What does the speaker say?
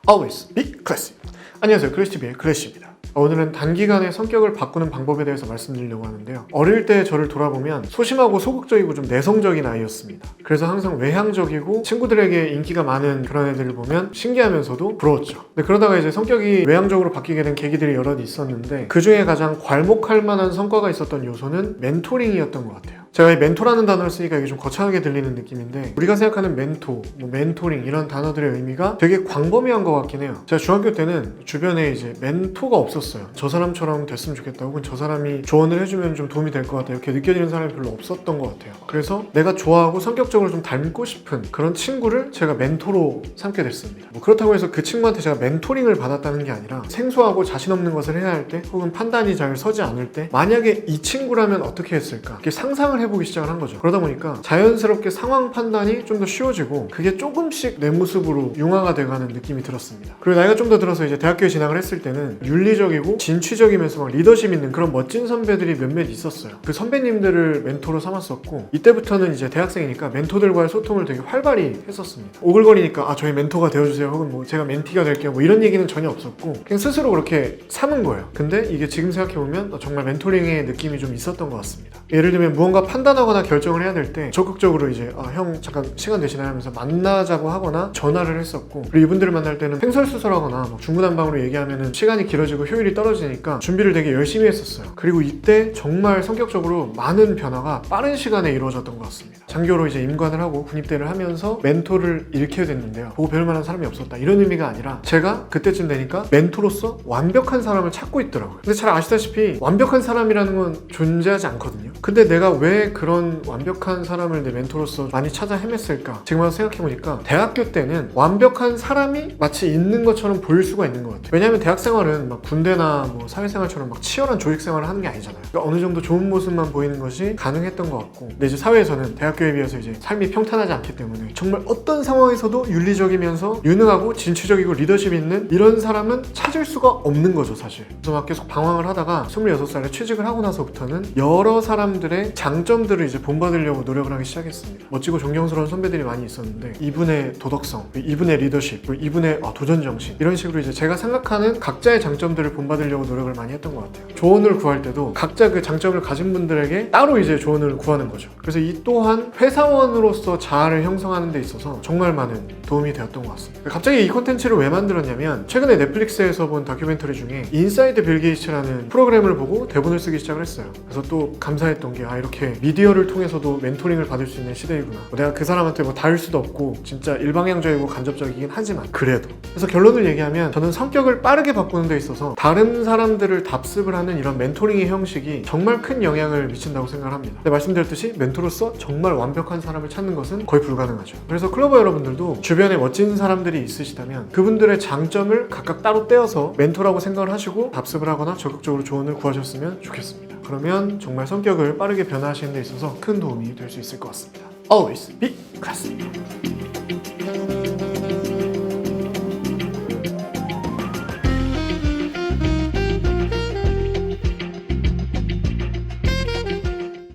Always be classy. 안녕하세요, 클래시TV의 클래시입니다. 오늘은 단기간에 성격을 바꾸는 방법에 대해서 말씀드리려고 하는데요. 어릴 때 저를 돌아보면 소심하고 소극적이고 좀 내성적인 아이였습니다. 그래서 항상 외향적이고 친구들에게 인기가 많은 그런 애들을 보면 신기하면서도 부러웠죠. 근데 그러다가 이제 성격이 외향적으로 바뀌게 된 계기들이 여럿 있었는데 그 중에 가장 괄목할 만한 성과가 있었던 요소는 멘토링이었던 것 같아요. 제가 이 멘토라는 단어를 쓰니까 이게 좀 거창하게 들리는 느낌인데, 우리가 생각하는 멘토, 멘토링 이런 단어들의 의미가 되게 광범위한 것 같긴 해요. 제가 중학교 때는 주변에 이제 멘토가 없었어요. 저 사람처럼 됐으면 좋겠다, 혹은 저 사람이 조언을 해주면 좀 도움이 될 것 같아요, 이렇게 느껴지는 사람이 별로 없었던 것 같아요. 그래서 내가 좋아하고 성격적으로 좀 닮고 싶은 그런 친구를 제가 멘토로 삼게 됐습니다. 그렇다고 해서 그 친구한테 제가 멘토링을 받았다는 게 아니라, 생소하고 자신 없는 것을 해야 할 때, 혹은 판단이 잘 서지 않을 때 만약에 이 친구라면 어떻게 했을까, 이렇게 상상을 해보기 시작을 한 거죠. 그러다 보니까 자연스럽게 상황 판단이 좀 더 쉬워지고 그게 조금씩 내 모습으로 융화가 돼가는 느낌이 들었습니다. 그리고 나이가 좀 더 들어서 이제 대학교에 진학을 했을 때는 윤리적이고 진취적이면서 막 리더십 있는 그런 멋진 선배들이 몇몇 있었어요. 그 선배님들을 멘토로 삼았었고, 이때부터는 이제 대학생이니까 멘토들과의 소통을 되게 활발히 했었습니다. 오글거리니까 저희 멘토가 되어주세요, 혹은 제가 멘티가 될게요, 이런 얘기는 전혀 없었고 그냥 스스로 그렇게 삼은 거예요. 근데 이게 지금 생각해보면 정말 멘토링의 느낌이 좀 있었던 것 같습니다. 예를 들면 무언가 판단하거나 결정을 해야 될 때 적극적으로 이제 형 잠깐 시간 되시나요 하면서 만나자고 하거나 전화를 했었고, 그리고 이분들을 만날 때는 횡설수설하거나 중구난방으로 얘기하면은 시간이 길어지고 효율이 떨어지니까 준비를 되게 열심히 했었어요. 그리고 이때 정말 성격적으로 많은 변화가 빠른 시간에 이루어졌던 것 같습니다. 장교로 이제 임관을 하고 군입대를 하면서 멘토를 잃게 됐는데요. 보고 배울 만한 사람이 없었다, 이런 의미가 아니라, 제가 그때쯤 되니까 멘토로서 완벽한 사람을 찾고 있더라고요. 근데 잘 아시다시피 완벽한 사람이라는 건 존재하지 않거든요. 근데 내가 왜 그런 완벽한 사람을 내 멘토로서 많이 찾아 헤맸을까? 지금 와서 생각해보니까 대학교 때는 완벽한 사람이 마치 있는 것처럼 보일 수가 있는 것 같아요. 왜냐하면 대학생활은 막 군대나 사회생활처럼 막 치열한 조직생활을 하는 게 아니잖아요. 그러니까 어느 정도 좋은 모습만 보이는 것이 가능했던 것 같고, 근데 이제 사회에서는 대학교에 비해서 이제 삶이 평탄하지 않기 때문에 정말 어떤 상황에서도 윤리적이면서 유능하고 진취적이고 리더십 있는 이런 사람은 찾을 수가 없는 거죠, 사실. 그래서 막 계속 방황을 하다가 26살에 취직을 하고 나서부터는 여러 사람들의 장점들을 이제 본받으려고 노력을 하기 시작했습니다. 멋지고 존경스러운 선배들이 많이 있었는데, 이분의 도덕성, 이분의 리더십, 이분의 도전정신, 이런 식으로 이제 제가 생각하는 각자의 장점들을 본받으려고 노력을 많이 했던 것 같아요. 조언을 구할 때도 각자 그 장점을 가진 분들에게 따로 이제 조언을 구하는 거죠. 그래서 이 또한 회사원으로서 자아를 형성하는 데 있어서 정말 많은 도움이 되었던 것 같습니다. 갑자기 이 콘텐츠를 왜 만들었냐면, 최근에 넷플릭스에서 본 다큐멘터리 중에 인사이드 빌 게이츠라는 프로그램을 보고 대본을 쓰기 시작을 했어요. 그래서 또 감사했던 게, 이렇게 미디어를 통해서도 멘토링을 받을 수 있는 시대이구나. 내가 그 사람한테 닿을 수도 없고 진짜 일방향적이고 간접적이긴 하지만 그래도. 그래서 결론을 얘기하면, 저는 성격을 빠르게 바꾸는 데 있어서 다른 사람들을 답습을 하는 이런 멘토링의 형식이 정말 큰 영향을 미친다고 생각을 합니다. 근데 말씀드렸듯이 멘토로서 정말 완벽한 사람을 찾는 것은 거의 불가능하죠. 그래서 클로버 여러분들도 주변에 멋진 사람들이 있으시다면 그분들의 장점을 각각 따로 떼어서 멘토라고 생각을 하시고 답습을 하거나 적극적으로 조언을 구하셨으면 좋겠습니다. 그러면 정말 성격을 빠르게 변화하시는 데 있어서 큰 도움이 될 수 있을 것 같습니다. Always be classy.